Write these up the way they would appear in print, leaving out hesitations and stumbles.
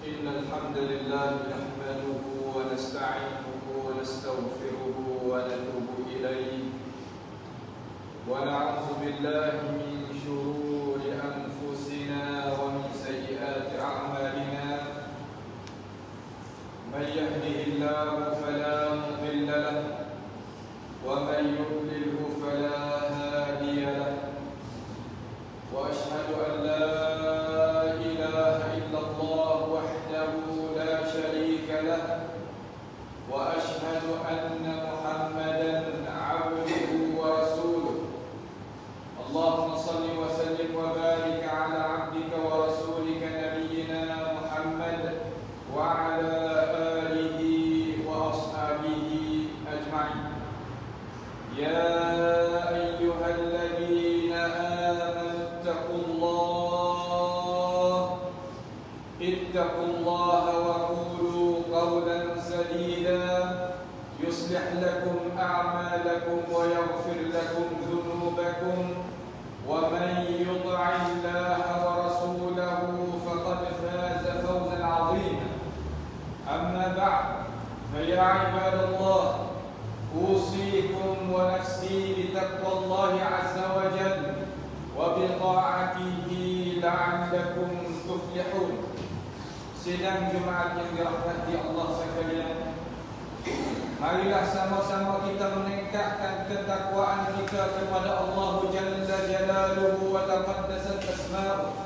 إن الحمد لله نحمده ونستعينه ونستغفره ونتوب إليه ونعوذ بالله من شرور أنفسنا ومن سيئات أعمالنا من يهده الله فلا مضل له ومن يضلله فلا هادي له وأشهد أن لا إله إلا الله وحده لا شريك له وأشهد أن محمدا عبده ورسوله اللهم صل وسلم وبارك على عبدك ورسولك نبينا محمد وعلى آله وأصحابه أجمعين. يا أيها الذين آمنوا اتقوا الله وقولوا قولا سديدا يصلح لكم أعمالكم ويغفر لكم ذنوبكم ومن يطع الله ورسوله فقد فاز فوزا عظيما. أما بعد فيا عباد الله أوصيكم ونفسي بتقوى الله عز وجل وبطاعته لعلكم تفلحون. Sidang Jumaat yang dirahmati Allah sekalian, marilah sama-sama kita meningkatkan ketakwaan kita kepada Allah Jalla Jalaluhu wa taqaddasat asma'uh.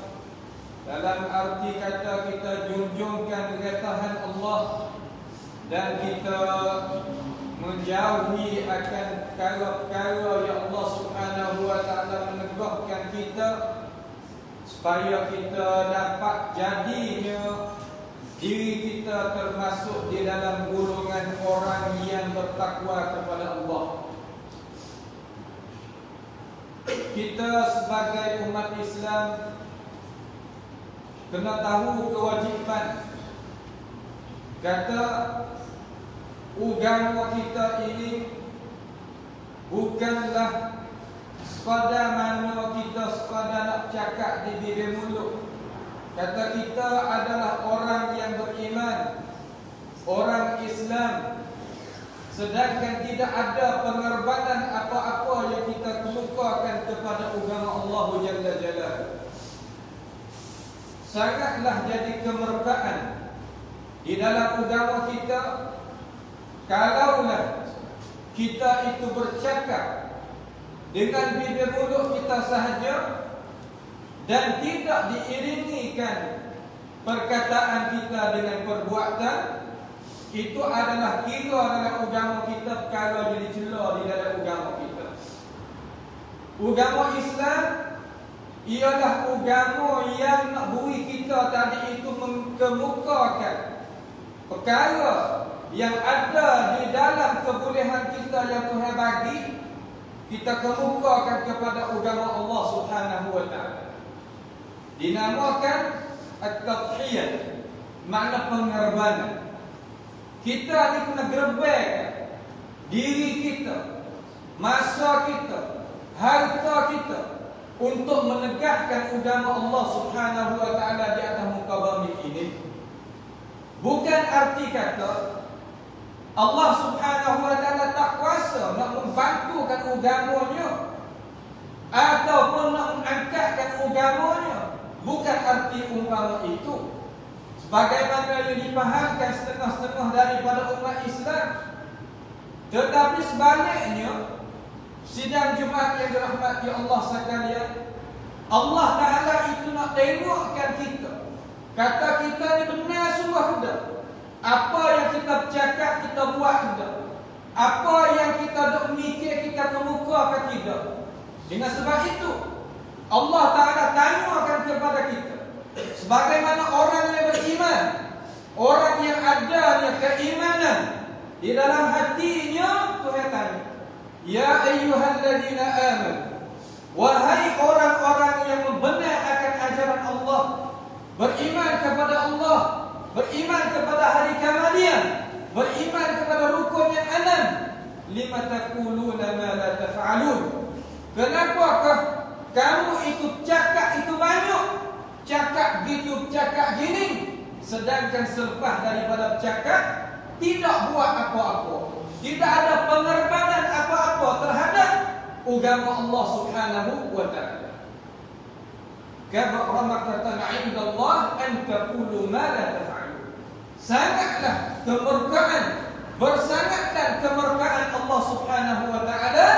Dalam arti kata kita junjungkan ketahan Allah dan kita menjauhi akan perkara-perkara yang Allah Subhanahu wa taala menegahkan kita supaya kita dapat jadinya diri kita termasuk di dalam golongan orang yang bertakwa kepada Allah. Kita sebagai umat Islam kena tahu kewajipan. Kata agama kita ini bukanlah sekadar mana kita sekadar nak cakap di bibir mulut. Kata kita adalah orang yang beriman, orang Islam, sedangkan tidak ada pengorbanan apa-apa yang kita kemukakan kepada agama Allah Jalla Jalaluhu. Sangatlah jadi kemerkaan di dalam agama kita kalaulah kita itu bercakap dengan bibir mulut kita sahaja dan tidak diiringikan perkataan kita dengan perbuatan, itu adalah kira dalam agama kita perkara jadi celah di dalam agama kita. Agama Islam ialah agama yang nak beri kita tadi itu mengemukakan perkara yang ada di dalam kebolehan kita yang Tuhan bagi, kita kemukakan kepada agama Allah Subhanahu wa taala. Dinamakan at-tadhiyah, makna pengorbanan. Kita ni kena gerbek diri kita, masa kita, harta kita untuk menegakkan agama Allah Subhanahu wa taala di atas muka bumi ini. Bukan arti kata Allah Subhanahu wa taala tak kuasa nak membantukan agamanya ataupun nak mengangkatkan agamanya. Bukan arti umpama itu sebagaimana yang dipahamkan setengah-setengah daripada umat Islam. Tetapi sebaliknya, sidang Jumaat yang dirahmati Allah sekalian, Allah Ta'ala itu nak tengokkan kita. Kata kita ni benar sungguh dah. Apa yang kita bercakap, kita buat dah. Apa yang kita duk mikir, kita kemukakan tidak. Dengan sebab itu Allah Ta'ala tanyakan kepada kita sebagaimana orang yang beriman, orang yang adanya keimanan di dalam hatinya. Tuhan tanya, ya ayyuhalladzina amanu, wahai orang-orang yang membenar akan ajaran Allah, beriman kepada Allah, beriman kepada hari kemudian, beriman kepada rukun yang enam, lima taquluna ma la taf'alun. Kenapakah kamu itu cakap itu banyak, cakap gitu, cakap gini, sedangkan selepas daripada bercakap tidak buat apa-apa. Tidak ada penerbangan apa-apa terhadap agama Allah Subhanahu wa taala. Kabura maqatan 'inda Allah an taqulu ma la taf'alun. Sangatlah kemurkaan, bersangatkan kemurkaan Allah Subhanahu wa taala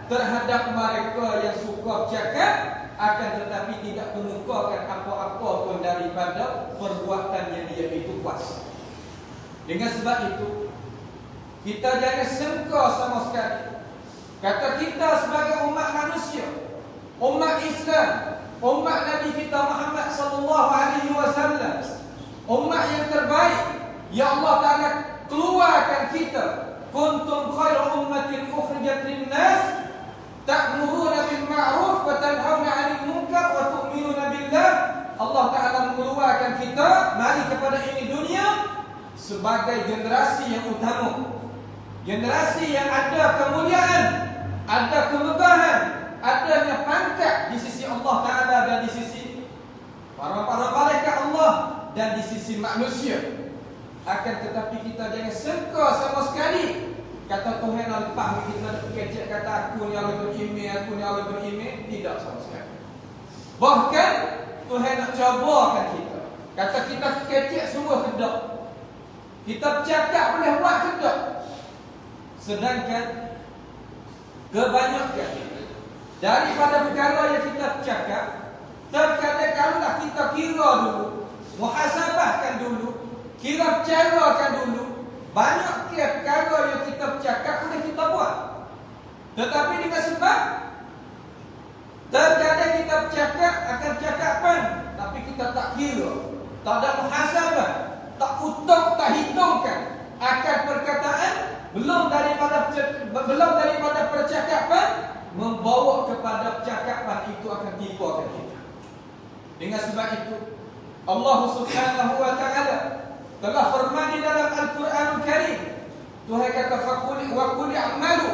terhadap mereka yang suka bercakap akan tetapi tidak mengumpulkan apa-apa pun daripada perbuatan yang dia itu kuasa. Dengan sebab itu, kita jangan sangka sama sekali. Kata kita sebagai umat manusia, umat Islam, umat Nabi kita Muhammad sallallahu alaihi wasallam, umat yang terbaik, ya Allah Taala keluarkan kita. Kuntum khairu ummatin ukhrijat lin-nas ta'muruna bil ma'ruf wa tanhauna 'anil munkar wa tu'minuna billah. Allah Taala mengeluarkan kita mari kepada ini dunia sebagai generasi yang utama. Generasi yang ada kemuliaan, ada kemegahan, adanya pangkat di sisi Allah Taala dan di sisi para malaikat Allah dan di sisi manusia. Akan tetapi kita jangan sangka sama sekali kata Tuhan lepas kita kecek kata aku ni Allah berimeh, aku ni Allah berimeh, tidak sama sekali. Bahkan Tuhan nak cabarkan kita. Kata kita kecek semua kedak. Kita bercakap boleh buat kedak. Sedangkan kebanyakan daripada perkara yang kita bercakap, terkadang kalaulah kita kira dulu, muhasabahkan dulu, kira bercarakan dulu, banyak perkara yang kita bercakap boleh kita buat. Tetapi dengan sebab terkadang kita bercakap akan cakapan, tapi kita tak kira, tak ada muhasabah, tak utak, tak hitungkan akan perkataan belum daripada percakapan membawa kepada percakapan itu akan tipukan kita. Dengan sebab itu Allah Subhanahu wa taala telah firman di dalam Al-Quran Al-Karim. Tuhan kata faqul wa qul i'malu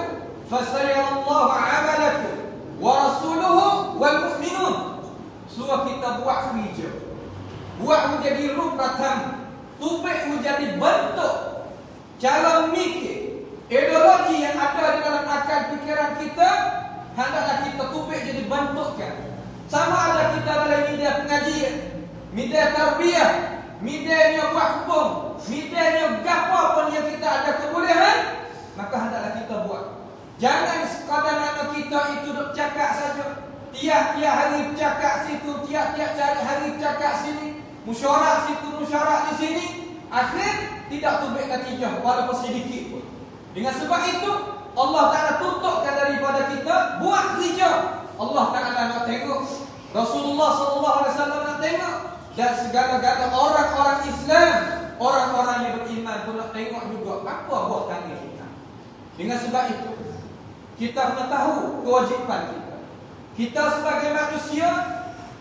fasayarallahu 'amalakum wa rasuluhu wal mu'minun. Surah kita buat kerja, buat menjadi rupatam, tubik menjadi bentuk cara mikir, ideologi yang ada di dalam akal fikiran kita, hendaklah kita tubik jadi bentukkan. Sama ada kita dalam media pengajian, media tarbiyah, media yang buat hukum, media yang gapo pun yang kita ada kebolehan, maka hendaklah kita buat. Jangan sekadar nama kita itu duk cakap saja. Tiap-tiap hari bercakap situ, tiap-tiap hari bercakap sini, mesyuarat situ, mesyuarat di sini, akhir tidak tubik natijah walaupun sedikit pun. Dengan sebab itu Allah Taala tuntutkan daripada kita buat kerja. Allah Taala nak tengok, Rasulullah sallallahu alaihi wasallam nak tengok, dan segala-gala orang-orang Islam, orang-orang yang beriman pun nak tengok juga apa buat tangan kita. Dengan sebab itu kita kena tahu kewajipan kita. Kita sebagai manusia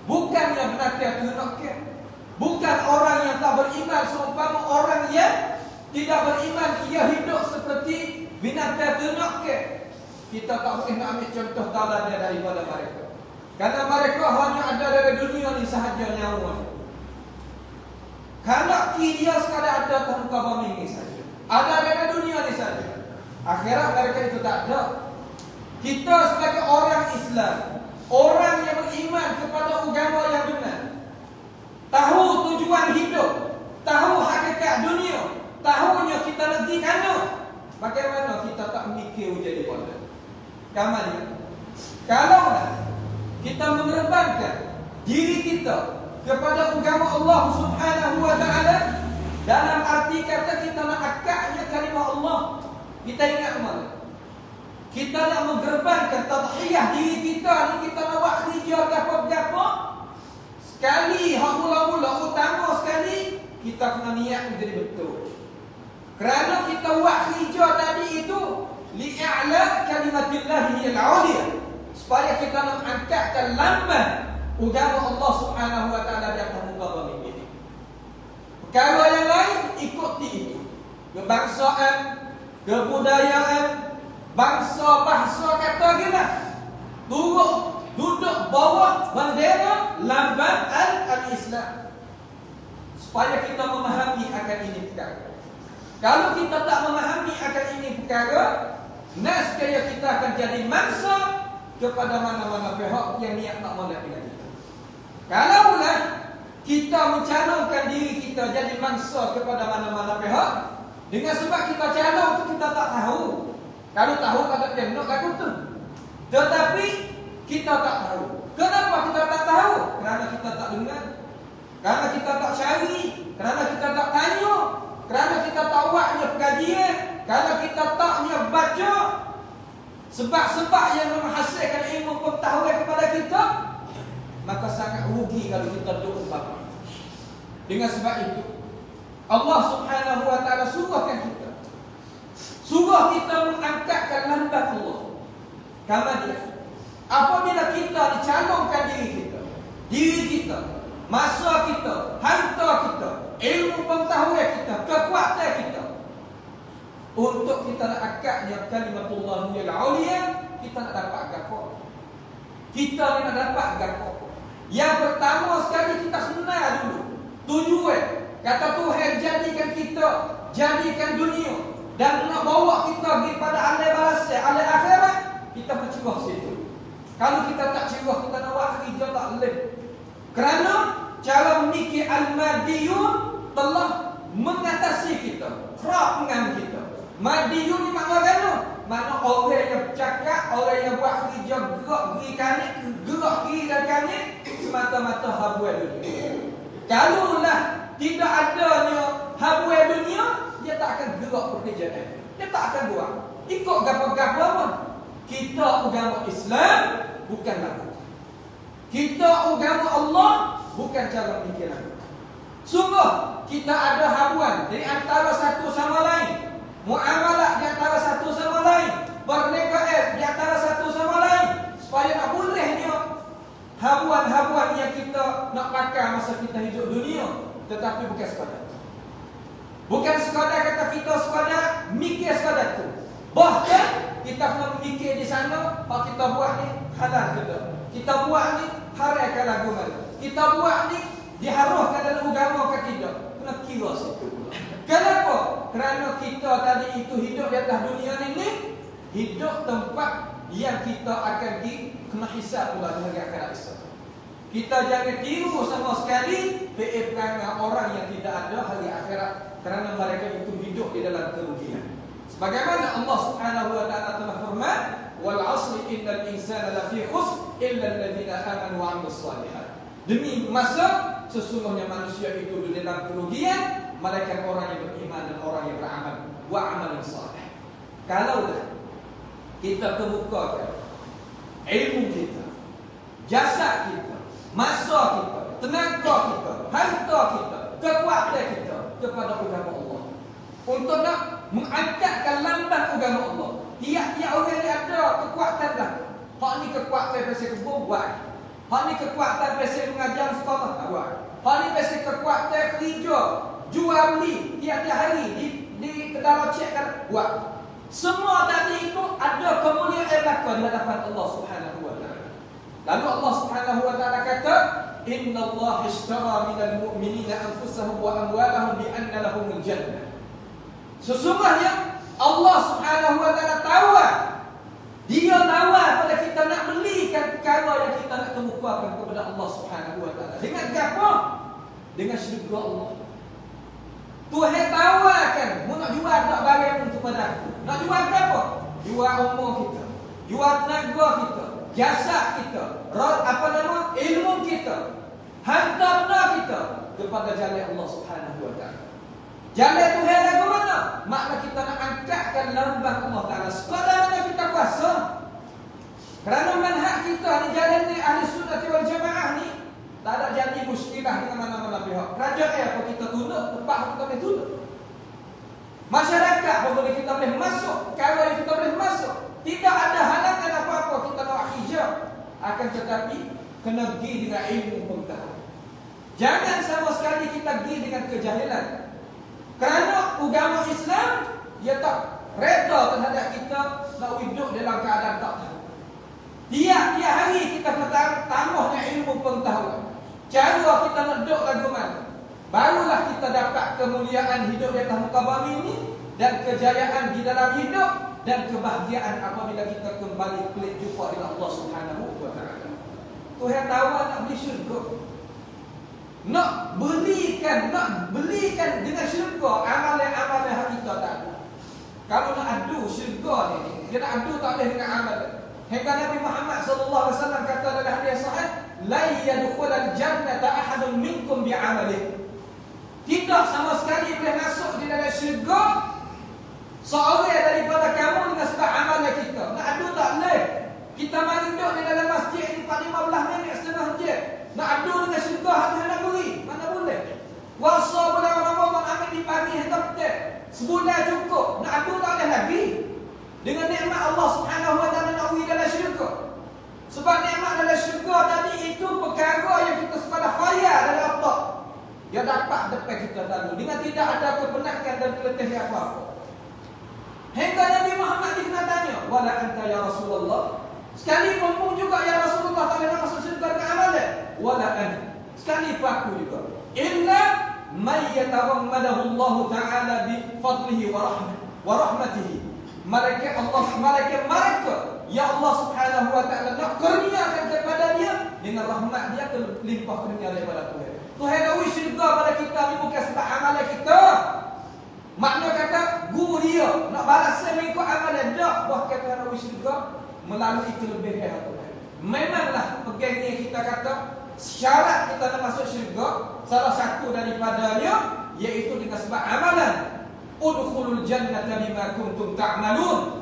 bukan yang benar-benar tunakkan. Bukan orang yang tak beriman seumpama orang yang tidak beriman, ia hidup seperti binatang tunakkan. Kita tak boleh nak ambil contoh teladan daripada mereka. Karena mereka hanya ada dari dunia ni sahaja nyawa. Kalau dia sekadar ada ke muka bumi ini saja, ada dari dunia ni saja, akhirat mereka itu tak ada. Kita sebagai orang Islam, orang yang beriman kepada agama yang benar, tahu tujuan hidup, tahu hakikat dunia, tahunya kita nak pergi mana, bagaimana kita tak mikir jadi bodoh. Kamalnya, kalau kita mengedepankan diri kita kepada agama Allah Subhanahu wa taala, dalam arti kata kita nak akaknya kalimah Allah, kita ingat mana? Kita nak mengedepankan tadhiyah diri kita ni, kita nak buat kerja gapo-gapo. Sekali hak mula-mula utama sekali kita kena niat menjadi betul. Kerana kita buat kerja tadi itu li'a'la kalimatillahi al-'uliyah, supaya kita nak angkatkan lambang agama Allah Subhanahu wa taala di atas muka bumi ini. Perkara yang lain ikuti itu. Kebangsaan, kebudayaan, bangsa bahasa kata gila. Duduk bawah bendera lambang al-Islam. supaya kita memahami akan ini perkara. Kalau kita tak memahami akan ini perkara, nescaya kita akan jadi mangsa kepada mana-mana pihak yang niat nak molek dengan kita. Kalaulah kita mencalonkan diri kita jadi mangsa kepada mana-mana pihak, dengan sebab kita calon tu kita tak tahu. Kalau tahu kata dia nak lagu tu. Tetapi kita tak tahu. Kenapa kita tak tahu? Kerana kita tak dengar. Kerana kita tak cari. Kerana kita tak tanya. Kerana kita tak buatnya pengajian. Kerana kita taknya baca. Sebab-sebab yang menghasilkan ilmu pengetahuan kepada kita, maka sangat rugi kalau kita duduk sebab. Dengan sebab itu, Allah Subhanahu wa ta'ala suruhkan kita. Suruh kita mengangkatkan lambang Allah. Kama dia. Apabila kita dicalonkan diri kita, masa kita, harta kita, ilmu pengetahuan kita, kekuatan kita, untuk kita nak akadnya kalimatullah al-uliyah, kita nak dapat apa? Kita nak dapat apa? Yang pertama sekali kita kenal dulu tujuan. Kata Tuhan jadikan kita, jadikan dunia dan nak bawa kita pergi pada alam balas, alam akhirat, kita bercurah situ. Kalau kita tak curah, kita nak buat kerja tak boleh. Kerana cara memikir al-madiyun telah mengatasi kita, kerap dengan kita. Madiyun ni makna apa? Makna orang yang bercakap, orang yang buat kerja gerak kiri kanan, gerak kiri dan kanan semata-mata habuan dunia. Kalaulah tidak adanya habuan dunia, dia tak akan gerak pekerjaan. Dia tak akan buat. Ikut gapa-gapa pun. Kita agama Islam bukan lagu. Kita agama Allah bukan cara fikir lagu. Sungguh kita ada habuan di antara satu sama lain. Muamalah di antara satu sama lain, perniagaan di antara satu sama lain, supaya nak bolehnya habuan-habuan yang kita nak pakai masa kita hidup dunia. Tetapi bukan sekadar, bukan sekadar kata kita sekadar mikir sekadar tu. Bahkan kita kena mikir di sana, apa kita buat ni halal ke tak? Kita buat ni haram ke lagu mana? Kita buat ni diharamkan dalam agama ke tidak? Kena kira situ. Kenapa? Kerana kita tadi itu hidup di atas dunia ini, hidup tempat yang kita akan kena hisab pula di hari akhirat esok. Kita jangan tiru sama sekali perangai orang yang tidak ada hari akhirat, kerana mereka itu hidup di dalam kerugian. Sebagaimana Allah Subhanahu wa ta'ala telah firman, wal 'asri innal insana lafi khusr illa alladziina aamanu wa 'amilus shalihat. Demi masa sesungguhnya manusia itu di dalam kerugian, malaikat orang yang beriman dan orang yang beramal wa amal saleh. Kalau kita kemukakan ilmu kita, jasa kita, masa kita, tenaga kita, harta kita, kekuatan kita kepada agama Allah, untuk nak mengangkatkan lambang agama Allah. Tiap-tiap orang yang ada kekuatan dah. Hak ni kekuatan pasal kebun buat. Hak ni kekuatan pasal mengajar sekolah tak buat. Hak ni pasal kekuatan kerja, jual beli tiap-tiap hari di kedai cek kan buat. Semua tadi itu ada kemuliaan belaka di hadapan Allah Subhanahu wa taala. Lalu Allah Subhanahu wa taala kata, "Innallaha ishtara minal mu'minina anfusahum wa amwalahum bi anna lahumul jannah." Sesungguhnya Allah Subhanahu wa taala tawar. Dia tawar pada kita nak belikan perkara yang kita nak kemukakan kepada Allah Subhanahu wa taala. Dengan apa? Dengan syurga Allah. Tuhan tawarkan, mu nak jual tak barang pun kepada aku. Nak jual apa? Jual umur kita, jual tenaga kita, jasa kita, ilmu kita, harta benda kita kepada jalan Allah Subhanahu wa taala. Jalan Tuhan lagu mana? Makna kita nak angkatkan lambang Allah Taala sekadar mana kita kuasa. Kerana manhaj kita ni jalan ni ahli sunnah wal jamaah ni tak ada janji muskilah dengan mana-mana pihak. Kerajaan apa kita tunduk, tempat kita boleh tunduk. Masyarakat apa boleh kita boleh masuk, kalau kita boleh masuk. Tidak ada halangan apa-apa kita nak hijab. Akan tetapi kena pergi dengan ilmu pengetahuan. Jangan sama sekali kita pergi dengan kejahilan. Kerana agama Islam ia tak reda terhadap kita nak hidup dalam keadaan tak tahu. Tiap-tiap hari kita kena tambahnya ilmu pengetahuan. Cara kita nak duduk lagu mana? barulah kita dapat kemuliaan hidup di atas muka bumi ini, dan kejayaan di dalam hidup, dan kebahagiaan apabila kita kembali pelik jumpa dengan Allah Subhanahu wa taala. Tuhan tawar nak beli syurga, nak belikan dengan syurga amalan-amalan hak kita tak ada. Kalau nak adu syurga ni, dia nak adu tak boleh dengan amal. Hingga Nabi Muhammad sallallahu alaihi wasallam kata dalam hadis sahih, la yadkhulul jannata ahadun minkum bi'amalihi. Tidak sama sekali boleh masuk di dalam syurga seorang daripada kamu dengan sebab amalan kita. Nak adu tak boleh. Kita mari duduk di dalam masjid ni 15 minit setengah jam. Nak adu dengan syurga hati nak beri. Mana boleh? Puasa bulan Ramadan ambil di pagi hingga petang. Sebulan cukup. Nak adu tak boleh lagi. Dengan nikmat Allah Subhanahu wa taala nak beri dalam syurga. Sebab nikmat dalam syurga tadi itu perkara yang kita sepada khayal dalam otak. Dia dapat depan kita lalu dengan tidak ada kepenatan dan keletihan apa-apa. Hingga Nabi Muhammad dikena tanya, wala anta ya Rasulullah. Sekali pun juga ya Rasulullah tak boleh masuk syurga dengan amalan. Wala anta. Sekali pun aku juga. Illa may yataghammadahu Allah Ta'ala bi fadlihi wa rahmatihi. Mereka ya Allah Subhanahu wa taala nak kurniakan kepada dia dengan rahmat dia limpah kurnia daripada Tuhan. Tuhan beri syurga pada kita ni bukan sebab amalan kita. Makna kata guru dia nak balas mengikut amalan dak, bahkan Tuhan beri syurga melalui kelebihan Tuhan. Memanglah pegang ni kita kata syarat kita nak masuk syurga, salah satu daripadanya iaitu dengan sebab amalan. Udkhulul jannata bima kuntum ta'malun.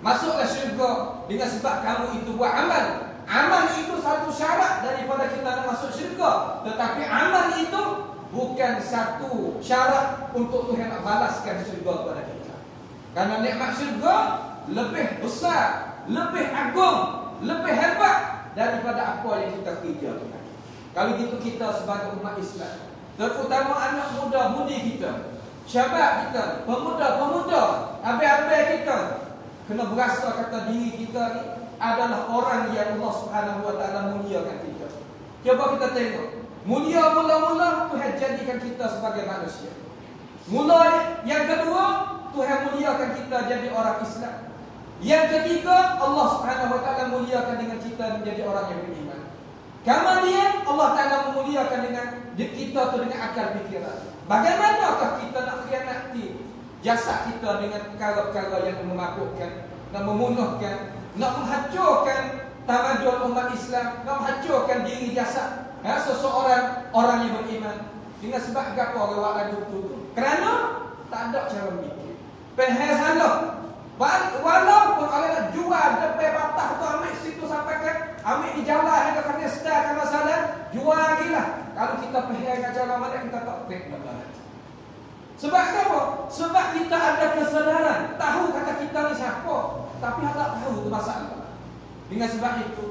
Masuklah syurga dengan sebab kamu itu buat amal. Amal itu satu syarat daripada kita nak masuk syurga. Tetapi amal itu bukan satu syarat untuk Tuhan nak balaskan syurga kepada kita. Karena nikmat syurga lebih besar, lebih agung, lebih hebat daripada apa yang kita kerjakan. Kalau gitu kita sebagai umat Islam, terutama anak muda-mudi kita, syabab kita, pemuda-pemuda, abang-abang kita, kena berasa kata diri kita ni adalah orang yang Allah Subhanahu wa taala muliakan kita. Cuba kita tengok. Mulia mula-mula Tuhan jadikan kita sebagai manusia. Mula yang kedua, Tuhan muliakan kita jadi orang Islam. Yang ketiga, Allah Subhanahu wa taala muliakan dengan kita menjadi orang yang beriman. Kemudian Allah taala memuliakan dengan kita tu dengan akal fikiran. Bagaimanakah kita nak khianati jasad kita dengan perkara-perkara yang memabukkan, nak memunuhkan, nak menghancurkan tamadun umat Islam, nak menghancurkan diri jasad seseorang orang yang beriman. Dengan sebab apa orang buat lagu tu? Kerana tak ada cara mikir. Pengen salah. Walaupun orang nak jual depan batas tu, ambil situ sampai ke, ambil di jalan hingga kena sedarkan masalah, jual lagi lah. Kalau kita pengen cara mana kita tak pengen masalah. Sebab apa? Sebab kita ada kesadaran, tahu kata kita ni siapa, tapi tak tahu tu masalah. Dengan sebab itu,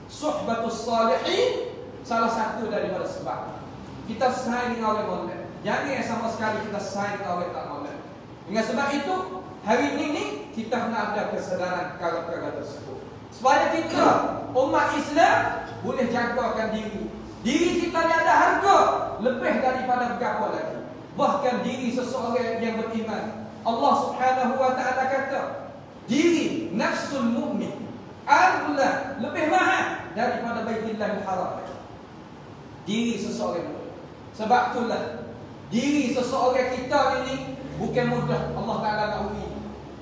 suhbatus salihin salah satu daripada sebab kita sayang dengan orang molek. Jangan sama sekali kita sayang dengan orang tak molek. Dengan sebab itu, hari ini kita nak ada kesadaran perkara-perkara tersebut. Supaya kita, umat Islam, boleh jagakan diri. Diri kita ni ada harga lebih daripada berapa lagi. Bahkan diri seseorang yang beriman. Allah Subhanahu wa taala kata, diri nafsul mu'min adalah lebih mahal daripada Baitullahil Haram. Diri seseorang. Sebab itulah diri seseorang kita ini bukan mudah Allah taala nak uji.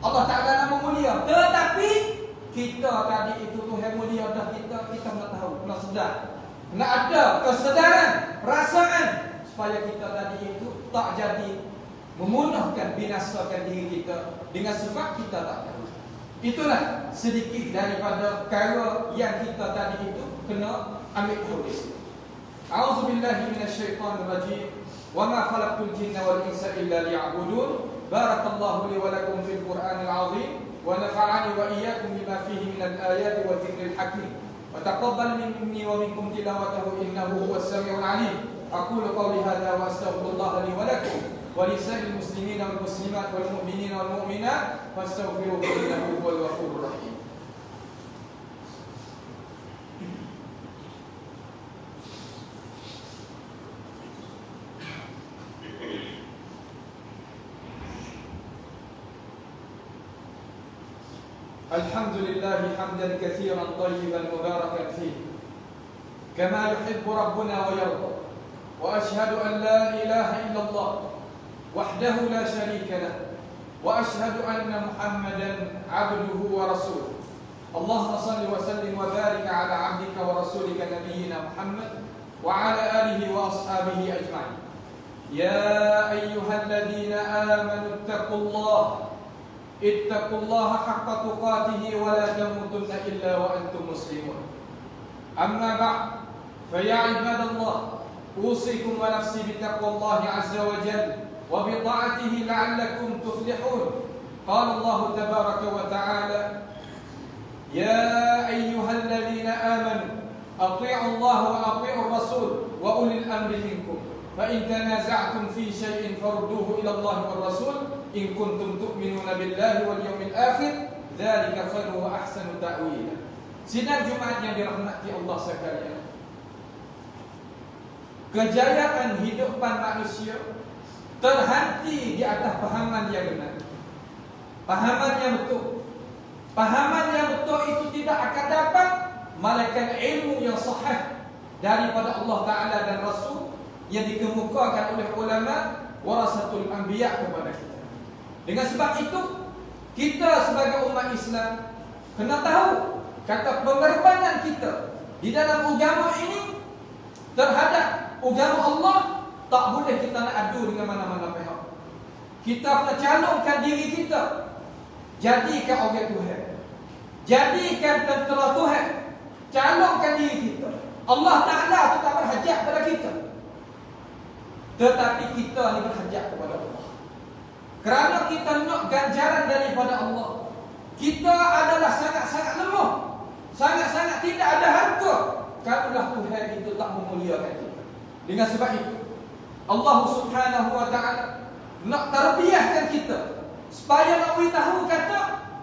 Allah taala nak memulia. Tetapi kita tadi itu Tuhan mulia dah kita nak tahu, nak sedar. Nak ada kesedaran, perasaan supaya kita tadi itu tak jadi memunahkan, binasakan diri kita dengan sebab kita tak tahu. Itulah sedikit daripada perkara yang kita tadi itu kena ambil tahu di sini. A'udzubillahi minasyaitonir rajim. Wa ma khalaqtul jinna wal insa illa liya'budun. Barakallahu li wa lakum fil Qur'anil 'azim wa nafa'ani wa iyyakum bima fihi minal ayati wa dzikril hakim. Wa taqabbal minni wa minkum tilawatahu innahu huwas samiul 'alim. Aqulu qawli hadza wa astaghfirullah li wa lakum wa lisa'il muslimina wal muslimat wal mu'minina wal mu'minat fastaghfiruhu innahu huwal ghafurur rahim. الحمد لله حمدا كثيرا طيبا مباركا فيه كما يحب ربنا ويرضى، وأشهد أن لا إله إلا الله وحده لا شريك له، وأشهد أن محمدا عبده ورسوله. اللهم صل وسلم وبارك على عبدك ورسولك نبينا محمد وعلى آله وأصحابه أجمعين. يا أيها الذين آمنوا اتقوا الله حق تقاته ولا تموتن إلا وأنتم مسلمون. أما بعد، فيا عباد الله، أوصيكم ونفسي بتقوى الله عز وجل وبطاعته لعلكم تفلحون. قال الله تبارك وتعالى: يا أيها الذين آمنوا أطيعوا الله وأطيعوا الرسول وأولي الأمر منكم، فإن تنازعتم في شيء فردوه إلى الله والرسول إن كنتم تؤمنون بالله واليوم الآخر ذلك خير وأحسن تأويلا. Sidang Jumat yang dirahmati Allah sekalian, kejayaan hidupan manusia terhenti di atas pahaman yang benar, pahaman yang betul. Pahaman yang betul itu tidak akan dapat melainkan ilmu yang sahih daripada Allah Ta'ala dan Rasul yang dikemukakan oleh ulama warasatul anbiya kepada kita. Dengan sebab itu, kita sebagai umat Islam kena tahu kata pengorbanan kita di dalam agama ini terhadap agama Allah tak boleh kita nak adu dengan mana-mana pihak. Kita kena calonkan diri kita jadikan orang Tuhan, jadikan tentera Tuhan, calonkan diri kita. Allah Ta'ala itu tak berhajat pada kita, tetapi kita ni berhajat kepada Allah. Kerana kita nak ganjaran daripada Allah, kita adalah sangat-sangat lemah, sangat-sangat tidak ada harga kalaulah Tuhan itu tak memuliakan kita. Dengan sebab itu, Allah Subhanahu wa Ta'ala nak terbiahkan kita supaya nak beritahu kata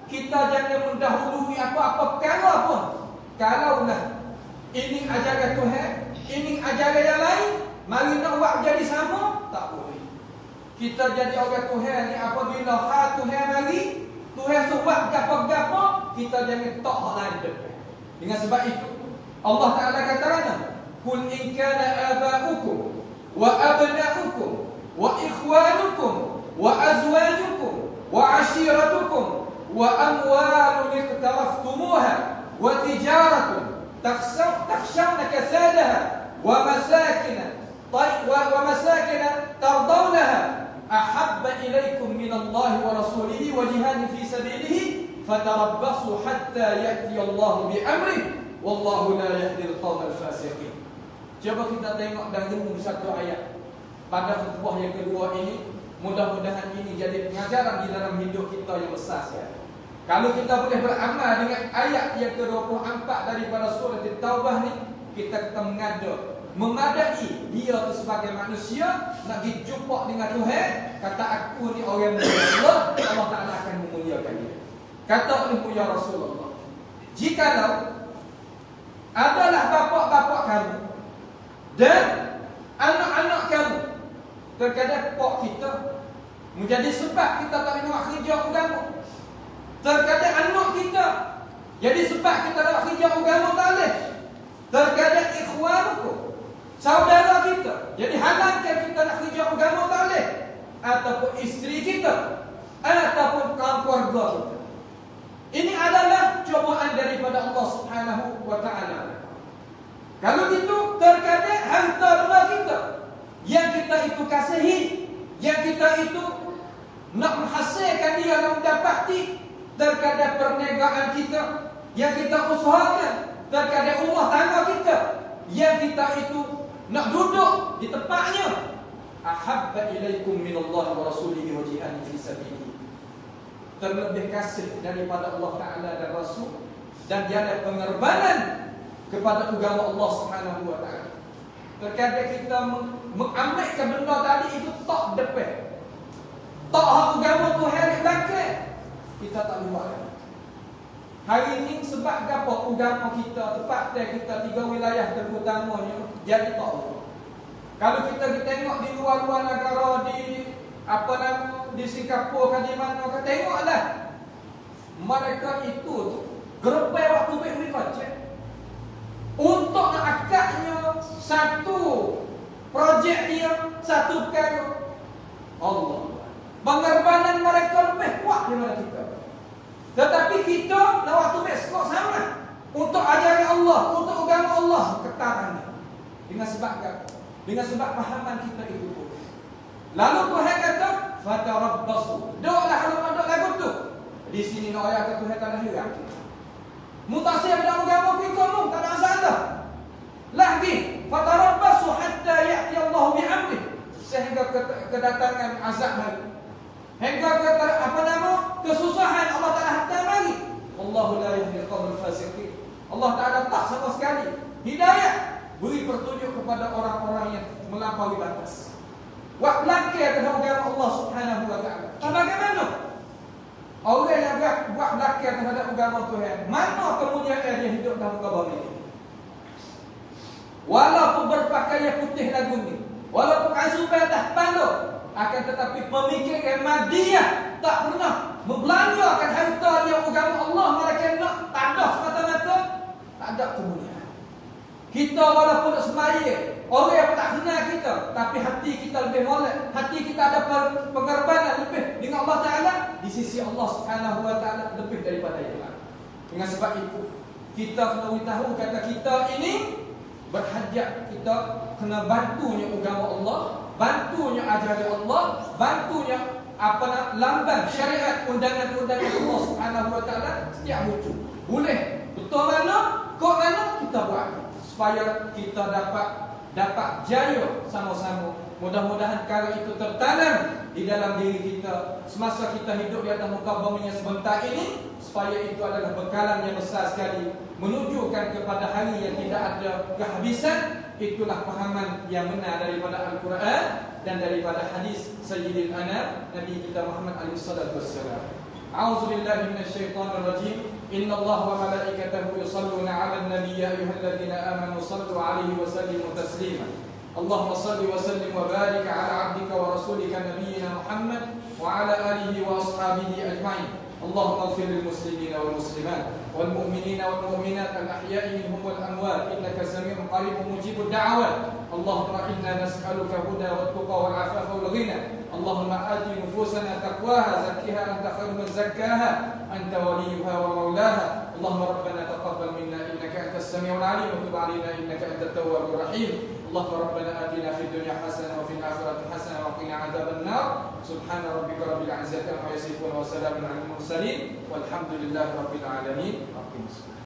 kita jangan mendahului apa-apa perkara pun. Kalaulah ini ajaran Tuhan, ini ajaran yang lain, mari nak buat jadi sama, tak boleh. Kita jadi orang Tuhan ni apabila hal Tuhan mari, Tuhan suruh gapo-gapo, kita jangan tak hal lain depan. Dengan sebab itu, Allah Ta'ala kata mana? Qul in kana aba'ukum wa abna'ukum wa ikhwanukum wa azwajukum wa ashiratukum wa amwalun iqtaraftumuha wa tijaratun takhshawna kasadaha wa masakin tardawnaha ahabba ilaykum minallahi wa rasulihi wa jihadin fi sabilihi fatarabbasu hatta ya'ti Allah bi amrihi wallahu la yahdi al-qawm al-fasiqin. Cuba kita tengok dan renung satu ayat pada khutbah yang kedua ini. Mudah-mudahan ini jadi pengajaran di dalam hidup kita yang besar sekali. Kalau kita boleh beramal dengan ayat yang ke-24 daripada surah At-Taubah ni, kita memadai dia tu sebagai manusia nak dijumpa dengan Tuhan. Kata aku ni orang mulia Allah, Allah Ta'ala akan memuliakan dia. Kata oleh ya Rasulullah, jikalau adalah bapa-bapa kamu dan anak-anak kamu, terkadang pak kita menjadi sebab kita tak nak kerja agama, terkadang anak kita jadi sebab kita nak kerja agama tak boleh, terkadang ikhwanukum, saudara kita jadi halangan kita nak kerja agama tak boleh, ataupun isteri kita ataupun kaum keluarga kita. Ini adalah cobaan daripada Allah Subhanahu wa Ta'ala. Kalau gitu, terkadang harta benda kita yang kita itu kasihi, yang kita itu nak menghasilkan dia, nak mendapati, terkadang perniagaan kita yang kita usahakan, terkadang rumah tangga kita yang kita itu nak duduk di tempatnya. Ahabba ilaikum minallahi wa rasulihi wa jihadin fi sabilihi, terlebih kasih daripada Allah Ta'ala dan Rasul, dan dia ada pengorbanan kepada agama Allah Subhanahu wa Ta'ala. Terkadang kita mengambilkan benda tadi itu tak depan, tak agama Tuhan di belakang, kita tak lupakan. Hari ini sebab apa agama kita, tempat kita 3 wilayah terutamanya jadi tak lupa. Kalau kita tengok di luar-luar negara, di apa nama, di Singapura, di mana, tengoklah Mereka itu gerepai waktu baik mereka cek untuk nak akadnya satu projek dia, satu perkara. Allah, pengorbanan mereka lebih kuat daripada kita. Tetapi kita nak waktu baik skor sama untuk ajari Allah, untuk agama Allah ketarannya. Dengan sebab apa? Dengan sebab pahaman kita itu. Lalu Tuhan kata, fatarabbasu. Doalah kalau ada lagu tu. Di sini nak ayat Tuhan tak ada hilang. Mutasim dalam agama kita tak ada masalah. Lagi, fatarabbasu hatta ya'ti Allah bi'amrih. Sehingga kedatangan azab hari. Hingga kesusahan Allah Ta'ala hantar lagi. Allahu la yahdil qawmal fasiqin. Allah Ta'ala tak sama sekali hidayah beri petunjuk kepada orang-orang yang melampaui batas. Wak belakang terhadap agama Allah Subhanahu wa Ta'ala. Bagaimana? Orang yang buat belakang terhadap agama Tuhan, mana kemuliaan dia hidup dalam agama ini? Walaupun berpakaian putih lagu ni, walaupun asupan dah panduk, akan tetapi pemikiran Madiyah tak pernah membelanjakan harta dia agama Allah. Mereka nak tak ada semata-mata, tak ada kemuliaan. Kita walaupun nak sembahyang, orang yang tak kenal kita, tapi hati kita lebih molek, hati kita ada pengorbanan lebih dengan Allah Ta'ala, di sisi Allah Subhanahu wa Ta'ala lebih daripada yang lain. Dengan sebab itu, kita kena tahu kata kita ini berhajat, kita kena bantunya agama Allah, bantunya ajaran Allah, bantunya lamban syariat, undangan-undangan Allah Subhanahu wa Ta'ala setiap muncul. Boleh betul mana, kok mana kita buat supaya kita dapat jaya sama-sama. Mudah-mudahan perkara itu tertanam di dalam diri kita semasa kita hidup di atas muka bumi yang sebentar ini, supaya itu adalah bekalan yang besar sekali menunjukkan kepada hari yang tidak ada kehabisan. Itulah pahaman yang benar daripada Al-Quran dan daripada hadis Sayyidil Anam Nabi kita Muhammad alaihi salatu wassalam. A'udzubillahi minasyaitonir rajim. Innallaha wa malaikatahu yusholluna 'alan nabiy ya ayyuhalladzina amanu shallu 'alaihi wa sallimu taslima. Allahumma shalli wa sallim wa barik 'ala 'abdika wa rasulika nabiyyina Muhammad wa 'ala alihi wa ashabihi ajma'in. Allahumma ighfir lil muslimina wal muslimat wal mu'minina wal mu'minat al ahya'i minhum wal amwat innaka samii'un qaribun mujibud da'awat. Allahumma inna nas'aluka huda wat tuqa wal 'afafa wal ghina. Allahumma ati nufusana taqwaha zakkiha anta khairu man zakkaha anta waliyuha wa maulaha. Allahumma rabbana taqabbal minna innaka antas samiul 'alim wa tub 'alaina innaka antat tawwabur rahim. Allahumma rabbana atina fid dunya hasanah wa fil akhirati hasanah wa qina adzaban nar. Subhana rabbika rabbil 'izzati amma yasifun wa salamun 'alal mursalin walhamdulillahi rabbil 'alamin.